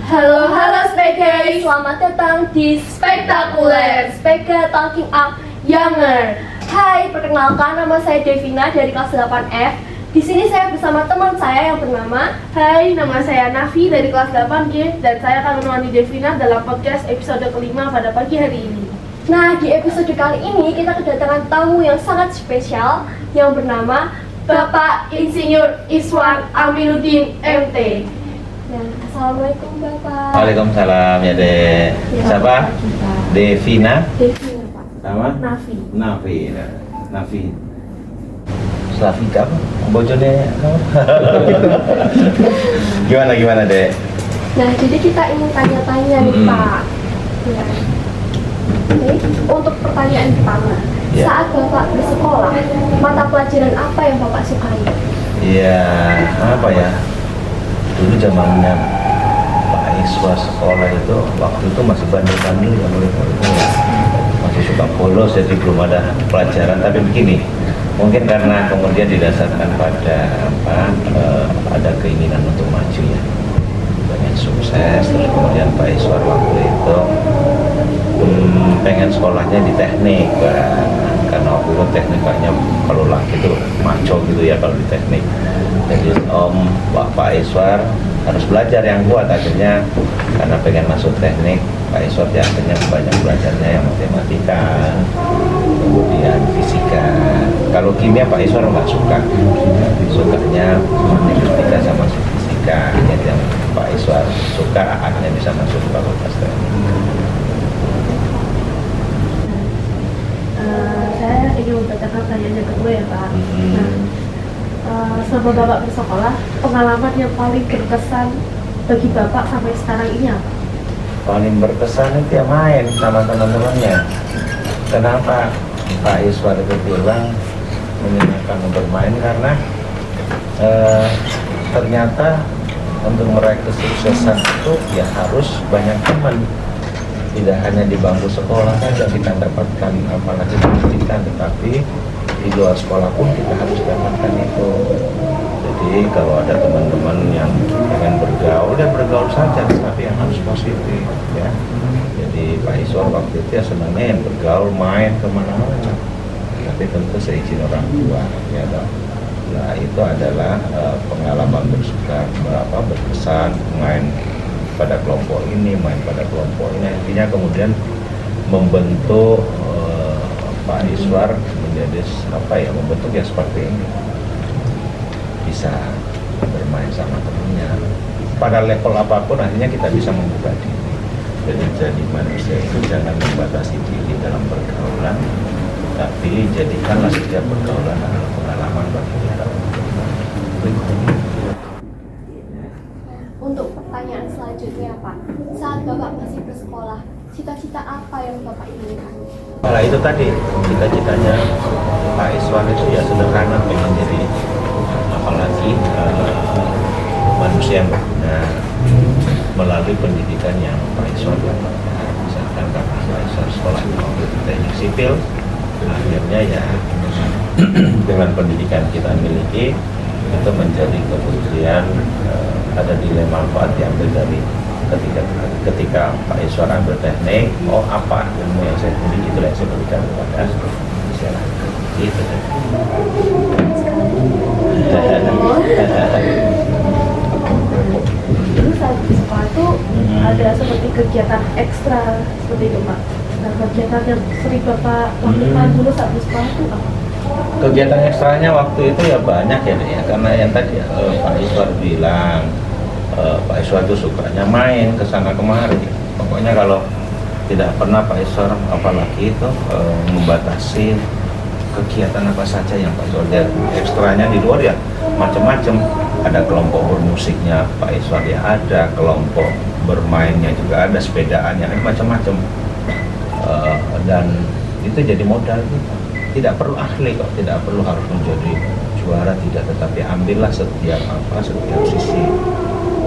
Halo Spekers, selamat datang di Spektakuler Speka Talking Up Younger. Hai, perkenalkan nama saya Devina dari kelas 8F. Di sini saya bersama teman saya yang bernama Hai, nama saya Nafi dari kelas 8G dan saya akan menemani Devina dalam podcast episode kelima pada pagi hari ini. Nah, di episode kali ini kita kedatangan tamu yang sangat spesial yang bernama Bapak Insinyur Iswar Aminuddin MT. Nah, Assalamualaikum Bapak. Waalaikumsalam ya Dek. Siapa? Devina. Devina Pak. Sama? Nafi. Nafi. Slavika apa? Bojone Gimana Dek? Nah, jadi kita ingin tanya-tanya nih Pak. Ya. Oke, untuk pertanyaan pertama, saat Bapak bersekolah, mata pelajaran apa yang Bapak sukai? Iya, apa ya? Dulu zamannya Pak Iswar sekolah itu, waktu itu masih bandel-bandel ya, masih suka bolos, jadi belum ada pelajaran. Tapi begini, mungkin karena kemudian didasarkan pada ada keinginan untuk maju ya, pengen sukses. Terus kemudian Pak Iswar waktu itu pengen sekolahnya di teknik kan, karena waktu itu teknik kayaknya kalau laki itu maco gitu ya kalau di teknik. Jadi Pak Iswar harus belajar yang kuat, akhirnya karena pengen masuk teknik Pak Iswar ya akhirnya banyak belajarnya yang matematika, kemudian fisika. Kalau kimia Pak Iswar nggak suka, sukanya matematika sama fisika. Jadi yang Pak Iswar suka akhirnya bisa masuk fakultas teknik. Saya ingin membacakan pertanyaan yang kedua ya Pak. Selama Bapak bersekolah, pengalaman yang paling berkesan bagi Bapak sampai sekarang ini apa? Paling berkesan itu ya main sama teman-temannya. Kenapa Pak Iswar itu bilang menyenangkan untuk main? Karena ternyata untuk meraih kesuksesan itu ya harus banyak teman. Tidak hanya di bangku sekolah saja kita dapatkan apalagi pendidikan, tetapi di luar sekolah pun kita harus dapatkan itu. Jadi kalau ada teman-teman yang ingin bergaul, ya bergaul saja, tapi yang harus positif ya. Jadi Pak Iswar waktu itu ya senangnya yang bergaul, main kemana-mana, tapi tentu seizin orang tua ya toh. Nah itu adalah pengalaman berkesan main pada kelompok ini, main pada kelompok ini, intinya kemudian membentuk Pak Iswar menjadi membentuk ya seperti ini, bisa bermain sama temennya pada level apapun, akhirnya kita bisa membuka diri. Jadi manusia itu jangan membatasi diri dalam pergaulan, tapi jadikanlah setiap pergaulan adalah pengalaman bagi kita. Untuk pertanyaan selanjutnya Pak, saat Bapak masih bersekolah, cita-cita apa yang Bapak inginkan? Nah itu tadi, cita-citanya Pak Iswar itu ya sederhana, pengen jadi apalagi manusia yang berguna melalui pendidikan yang Pak Iswar dapatkan. Misalkan karena Pak Iswar sekolah waktu itu teknik sipil, akhirnya ya dengan pendidikan kita miliki itu menjadi kemudian ada nilai manfaat yang dari ketika Pak Iswar ambil teknik, apa ilmu yang saya miliki itu yang saya berikan kepada masyarakat. Itu. Dulu saat di sekolah itu ada seperti kegiatan ekstra seperti itu Pak. Nah, kegiatan yang sering Bapak lakukan dulu saat di sekolah itu apa? Kegiatan ekstranya waktu itu ya banyak ya, karena yang tadi Pak Iswar bilang Pak Iswar itu sukanya main kesana kemari. Pokoknya kalau tidak pernah Pak Iswar apalagi itu membatasi kegiatan apa saja yang Pak Iswar. Dan ekstranya di luar ya macam-macam. Ada kelompok bermusiknya Pak Iswar ya, ada kelompok bermainnya juga, ada sepedaannya, macam-macam. Dan itu jadi modal kita. Tidak perlu ahli kok, tidak perlu harus menjadi juara, tidak, tetapi ambillah setiap sisi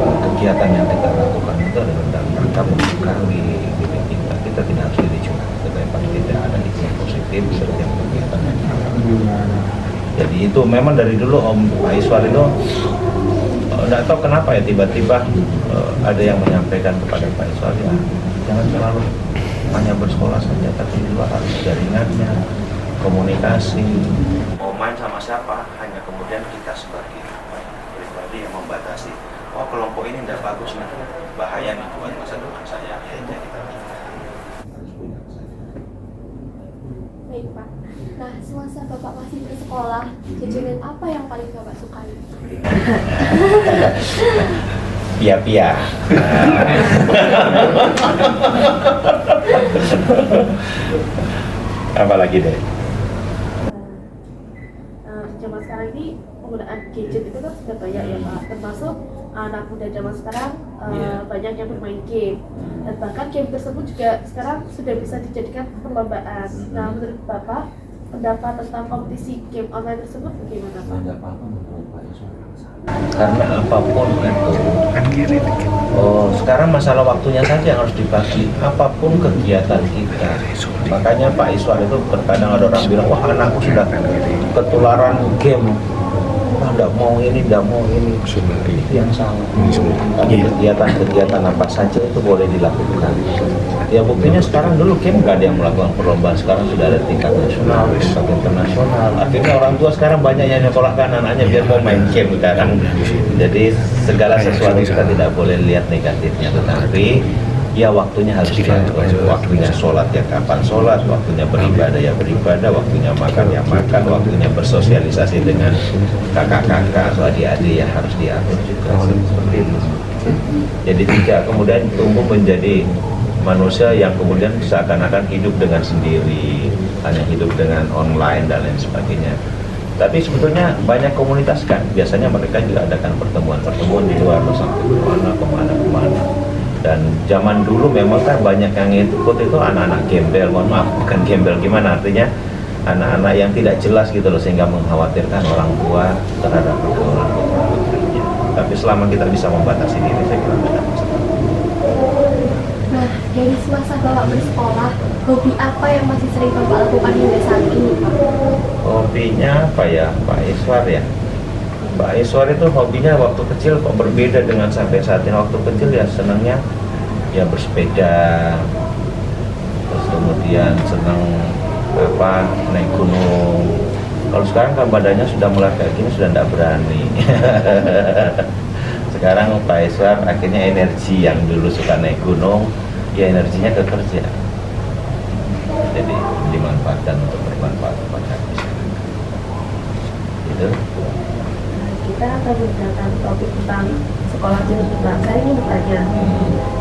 kegiatan yang kita lakukan itu adalah dalam rangka membekali diri kita. Kita tidak harus jadi juara, tetapi tidak ada hikmah positif setiap kegiatan yang kita lakukan. Jadi itu memang dari dulu Pak Iswar itu Nggak tahu kenapa ya tiba-tiba ada yang menyampaikan kepada Pak Iswar, ya jangan selalu hanya bersekolah saja, tapi juga harus jaringannya, komunikasi. Mau main sama siapa, hanya kemudian kita sebagai pribadi yang membatasi. Oh kelompok ini tidak bagus nih, bahaya nih buat masa depan saya. Akhirnya kita harus punya kesadaran. Baik Pak. Nah, semasa Bapak masih bersekolah, jajanan apa yang paling Bapak sukai? Pia-pia. Apa lagi deh? Zaman sekarang ini penggunaan gadget itu kan sudah banyak ya Pak, termasuk anak muda zaman sekarang banyak yang bermain game, dan bahkan game tersebut juga sekarang sudah bisa dijadikan perlombaan. Nah, menurut Bapak, pendapat tentang kompetisi game online tersebut bagaimana Pak? Karena apapun itu, sekarang masalah waktunya saja yang harus dibagi. Apapun kegiatan kita, makanya Pak Iswar itu terkadang ada orang bilang, wah anakku sudah ketularan game, wah tidak mau ini, tidak mau ini. Itu yang salah. Tapi kegiatan apa saja itu boleh dilakukan. Ya buktinya sekarang, dulu game nggak ada yang melakukan perlombaan, sekarang sudah ada tingkat nasional, tingkat internasional. Akhirnya orang tua sekarang banyak yang nyekolahkan anaknya biar mau main game sekarang. Jadi segala sesuatu kita tidak boleh lihat negatifnya, tetapi ya waktunya harus diatur. Waktunya sholat ya kapan sholat, waktunya beribadah ya beribadah, waktunya makan ya makan, waktunya bersosialisasi dengan kakak-kakak atau adik-adik ya harus diatur juga seperti itu. Jadi tidak kemudian tumbuh menjadi manusia yang kemudian seakan-akan hidup dengan sendiri, hanya hidup dengan online dan lain sebagainya. Tapi sebetulnya banyak komunitas kan, biasanya mereka juga adakan pertemuan-pertemuan di luar, sampai kemana. Dan zaman dulu memang kan banyak yang ikut itu anak-anak gembel, mohon maaf bukan gembel, gimana artinya, anak-anak yang tidak jelas gitu loh, sehingga mengkhawatirkan orang tua terhadap pergaulan putra-putrinya. Tapi selama kita bisa membatasi diri, saya kira tidak ada masalah. Nah, dari semasa Bapak bersekolah, hobi apa yang masih sering Bapak lakukan hingga saat ini, Pak? Hobinya apa ya, Pak Iswar ya? Pak Iswar itu hobinya waktu kecil kok berbeda dengan sampai saat ini. Waktu kecil ya senangnya ya bersepeda, terus kemudian senang naik gunung. Kalau sekarang kan badannya sudah mulai kayak gini, sudah tidak berani. Sekarang Pak Iswar akhirnya energi yang dulu suka naik gunung, ya energinya ke kerja. Jadi dimanfaatkan untuk bermanfaat kepada masyarakat. Gitu. Kita akan menggunakan topik tentang sekolah jilid. Saya ingin bertanya,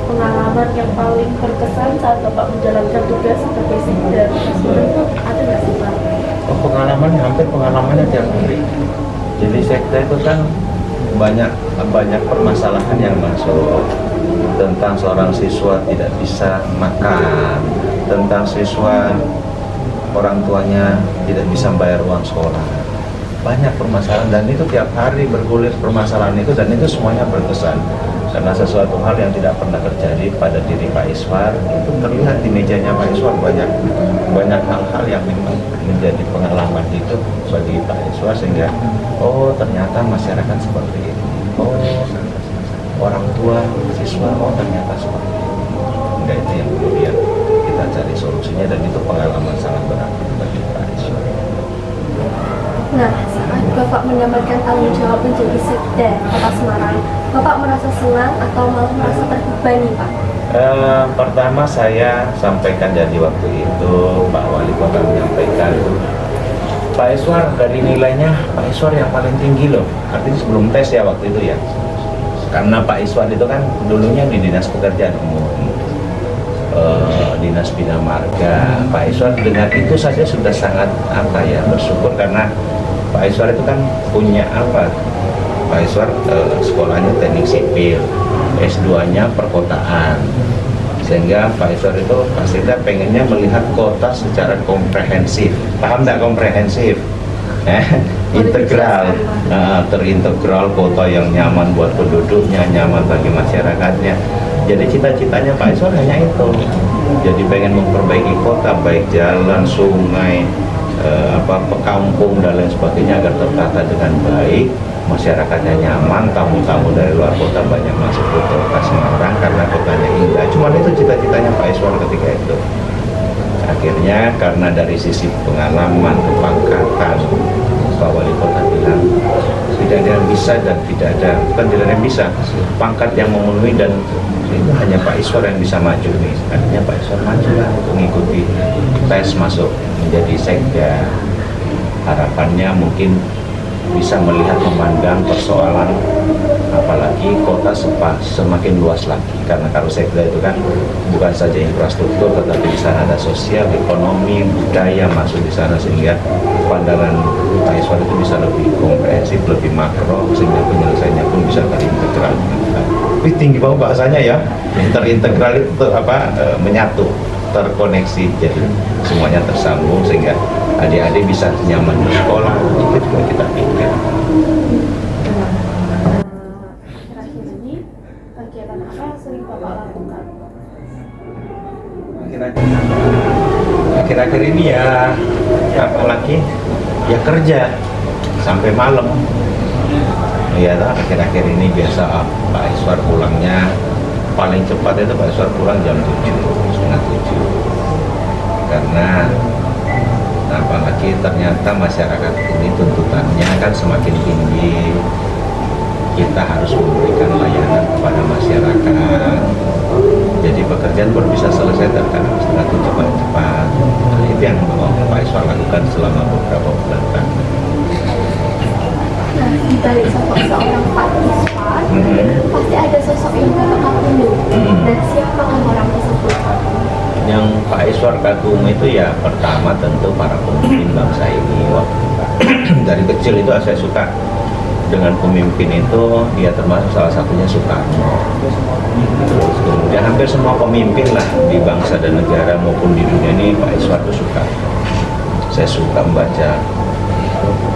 pengalaman yang paling berkesan saat Bapak menjalankan tugas sebagai sekda itu ada nggak sih Pak? Oh, hampir pengalamannya tiap hari. Jadi sekda itu kan banyak permasalahan yang masuk, tentang seorang siswa tidak bisa makan, tentang siswa orang tuanya tidak bisa bayar uang sekolah. Banyak permasalahan, dan itu tiap hari bergulir permasalahan itu, dan itu semuanya berkesan karena sesuatu hal yang tidak pernah terjadi pada diri Pak Iswar. Itu terlihat di mejanya Pak Iswar, banyak hal-hal yang memang menjadi pengalaman hidup bagi Pak Iswar, sehingga oh ternyata masyarakat seperti ini, oh orang tua siswa, oh ternyata seperti ini. Enggak, itu yang kemudian kita cari solusinya, dan itu pengalaman sangat berarti bagi Pak Iswar. Nah, saat Bapak mendapatkan tanggung jawab menjadi sekda Kota Semarang, Bapak merasa senang atau malah merasa terbebani, Pak? Pertama saya sampaikan jadi waktu itu Pak Wali Kota menyampaikan, Pak Iswar dari nilainya Pak Iswar yang paling tinggi loh, artinya sebelum tes ya waktu itu ya, karena Pak Iswar itu kan dulunya di Dinas Pekerjaan Umum, Dinas Bina Marga. Pak Iswar dengan itu saja sudah sangat bersyukur, karena Pak Iswar itu kan punya Pak Iswar sekolahnya teknik sipil, S2-nya perkotaan, sehingga Pak Iswar itu pasti pengennya melihat kota secara komprehensif. Paham nggak komprehensif? Integral, terintegral, kota yang nyaman buat penduduknya, nyaman bagi masyarakatnya. Jadi cita-citanya Pak Iswar hanya itu. Jadi pengen memperbaiki kota, baik jalan, sungai, pekampung dan lain sebagainya agar tertata dengan baik, masyarakatnya nyaman, tamu-tamu dari luar kota banyak masuk ke kota Semarang karena kotanya indah. Cuman itu cita-citanya Pak Iswar ketika itu. Akhirnya karena dari sisi pengalaman, kepangkatan, Pak Wali Kota bilang tidak ada yang bisa dan tidak ada, bukan tidak ada yang bisa, pangkat yang memenuhi dan itu hanya Pak Iswar yang bisa maju nih. Akhirnya Pak Iswar maju lah untuk mengikuti tes masuk menjadi sekda. Harapannya mungkin bisa melihat, memandang persoalan apalagi kota semakin luas lagi, karena kalau sekda itu kan bukan saja infrastruktur tetapi di sana ada sosial, ekonomi, budaya masuk di sana, sehingga pandangan Pak Iswar itu bisa lebih komprehensif, lebih makro, sehingga penyelesaiannya pun bisa terintegral. Tapi tinggi banget bahasanya ya, terintegral itu menyatu, terkoneksi, jadi semuanya tersambung sehingga adik-adik bisa nyaman di sekolah. Itu juga kita pikir. Akhir-akhir ini kegiatan apa yang sering Bapak lakukan? Akhir-akhir ini ya apalagi ya kerja sampai malam. Ya akhir-akhir ini biasa Pak Iswar pulangnya paling cepat itu Pak Iswar pulang jam 7, setengah 7, karena apalagi ternyata masyarakat ini tuntutannya kan semakin tinggi, kita harus memberikan layanan kepada masyarakat, jadi pekerjaan baru bisa selesai terkadang setengah 7 paling cepat. Nah, itu yang Pak Iswar lakukan selama beberapa bulan terakhir. Nah, dari sosok seorang Pak Iswar, pasti ada sosok yang Bapak kagumi. Dan siapa orang tersebut? Yang Pak Iswar kagumi itu ya pertama tentu para pemimpin bangsa ini. Dari kecil itu saya suka dengan pemimpin itu, dia termasuk salah satunya Soekarno. Terus kemudian hampir semua pemimpin lah di bangsa dan negara maupun di dunia ini Pak Iswar itu suka. Saya suka membaca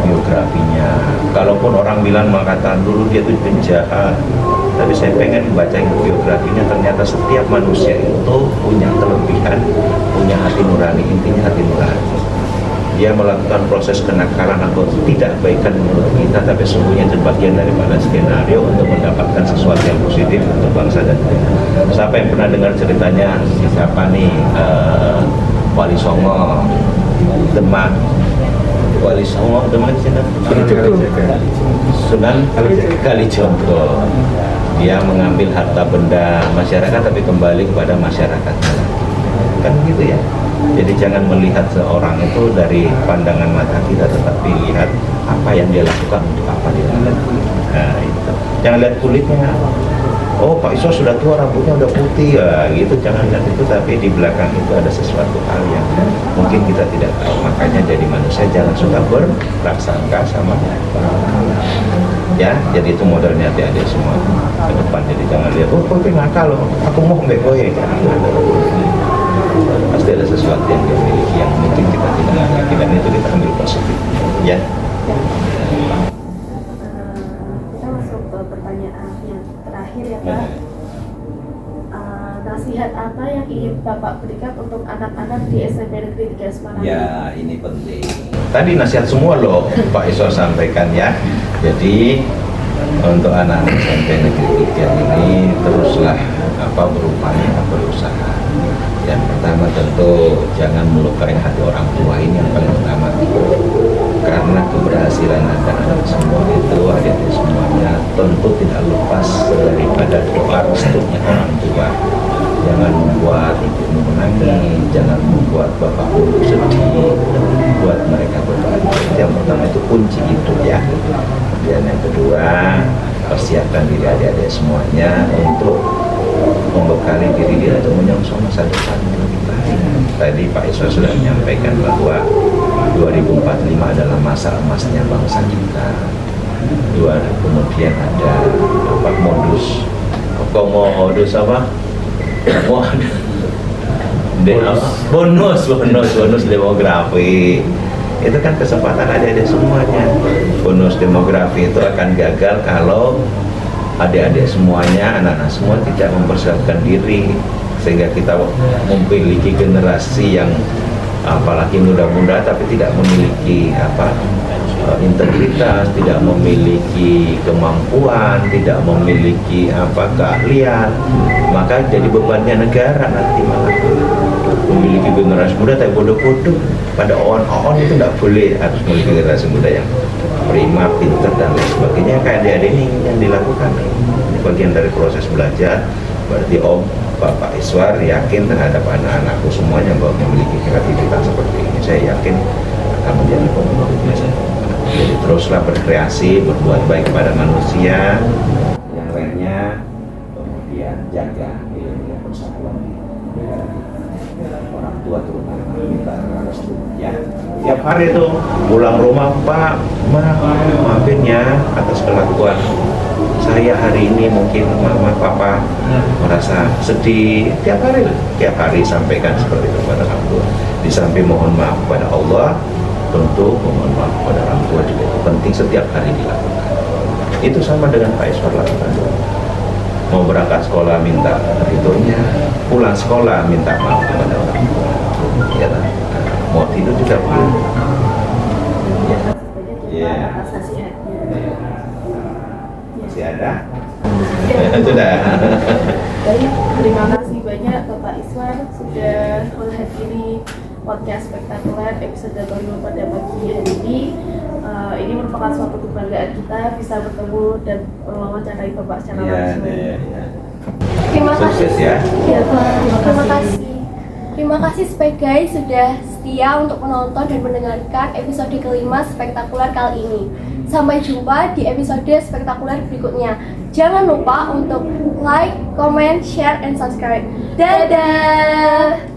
biografinya. Kalaupun orang bilang mengatakan dulu dia itu penjahat, tapi saya pengen membaca biografinya. Ternyata setiap manusia itu punya kelebihan, punya hati nurani, intinya hati nurani. Dia melakukan proses kenakalan atau tidak baikan menurut kita, tapi sesungguhnya itu bagian daripada skenario untuk mendapatkan sesuatu yang positif untuk bangsa dan negara. Siapa yang pernah dengar ceritanya siapa nih, Wali Songo, Demak, Wali Songo, Demak Sunan Kalijogo. Dia mengambil harta benda masyarakat tapi kembali kepada masyarakat. Kan gitu ya. Jadi jangan melihat seorang itu dari pandangan mata kita, tetapi lihat apa yang dia lakukan, untuk apa dia lakukan. Nah itu. Jangan lihat kulitnya. Oh Pak Iswar sudah tua, rambutnya udah putih ya, gitu. Jangan lihat itu, tapi di belakang itu ada sesuatu hal yang mungkin kita tidak tahu. Makanya jadi manusia jangan suka berprasangka sama ya. Jadi itu modalnya adik-adik semua ke depan. Jadi jangan lihat, oh kok ngakal loh, aku mau mbak kowe. Pasti ada sesuatu yang dia miliki yang mungkin kita tidak miliki, dan itu kita ambil positif ya. Kita masuk ke pertanyaan yang terakhir ya Pak. Nasihat apa yang ingin Bapak berikan untuk anak-anak di SMP Negeri 3 Semarang? Ya ini penting. Tadi nasihat semua loh Pak Iswar sampaikan ya. Jadi untuk anak-anak SMP Negeri 3 ini teruslah berupaya, berusaha. Yang pertama tentu jangan melukai hati orang tua, ini yang paling utama. Karena keberhasilan anak-anak semua itu, adik-adik semuanya tentu tidak lepas daripada doa restunya orang tua. Jangan membuat ibumu menangis, jangan membuat bapakmu sedih, buat mereka berbahagia. Yang pertama itu kunci itu ya. Dan yang kedua, persiapkan diri adik-adik semuanya untuk membekali diri dia untuk menyongsong masa depan yang lebih baik. Tadi Pak Iswar sudah menyampaikan bahwa 2045 adalah masa emasnya bangsa kita. Kemudian ada modus bonus demografi. Itu kan kesempatan adik-adik semuanya. Bonus demografi itu akan gagal kalau adik-adik semuanya, anak-anak semua tidak mempersiapkan diri, sehingga kita memiliki generasi yang apalagi muda-muda tapi tidak memiliki integritas, tidak memiliki kemampuan, tidak memiliki keahlian, maka jadi bebannya negara nanti malah. Memiliki generasi muda tapi bodoh-bodoh, pada on itu nggak boleh, harus memiliki generasi muda yang prima, pinter dan lain sebagainya. Kayak adik-adik ini yang dilakukan, ini bagian dari proses belajar. Berarti Bapak Iswar yakin terhadap anak-anakku semuanya bahwa memiliki kreativitas seperti ini. Saya yakin akan menjadi pemimpin. Jadi teruslah berkreasi, berbuat baik kepada manusia, yang lainnya kemudian jaga ilmu persatuan orang tua, terutama kita restu ya. Tiap hari tuh pulang rumah, Pak, maafin ya atas kelakuan saya hari ini, mungkin mama papa merasa sedih. Tiap hari sampaikan seperti itu kepada orang tua. Di samping mohon maaf kepada Allah, tentu mohon maaf kepada orang tua juga itu penting setiap hari dilakukan. Itu sama dengan Pak Iswar lakukan. Mau berangkat sekolah minta ridhonya, pulang sekolah minta maaf kepada orang tua. Ya, mau tidur juga begitu. Ya. Masih ada? Sudah. Baik, terima kasih banyak Bapak Iswar sudah menghadiri podcast spektakuler episode baru pada pagi hari ini. Ini merupakan suatu kebanggaan kita bisa bertemu dan mewawancarai Bapak secara langsung. Terima kasih. Sukses ya. Ya, Pak. Terima kasih. Terima kasih sebagai sudah setia untuk menonton dan mendengarkan episode kelima spektakuler kali ini. Sampai jumpa di episode spektakuler berikutnya. Jangan lupa untuk like, comment, share, and subscribe. Dadah!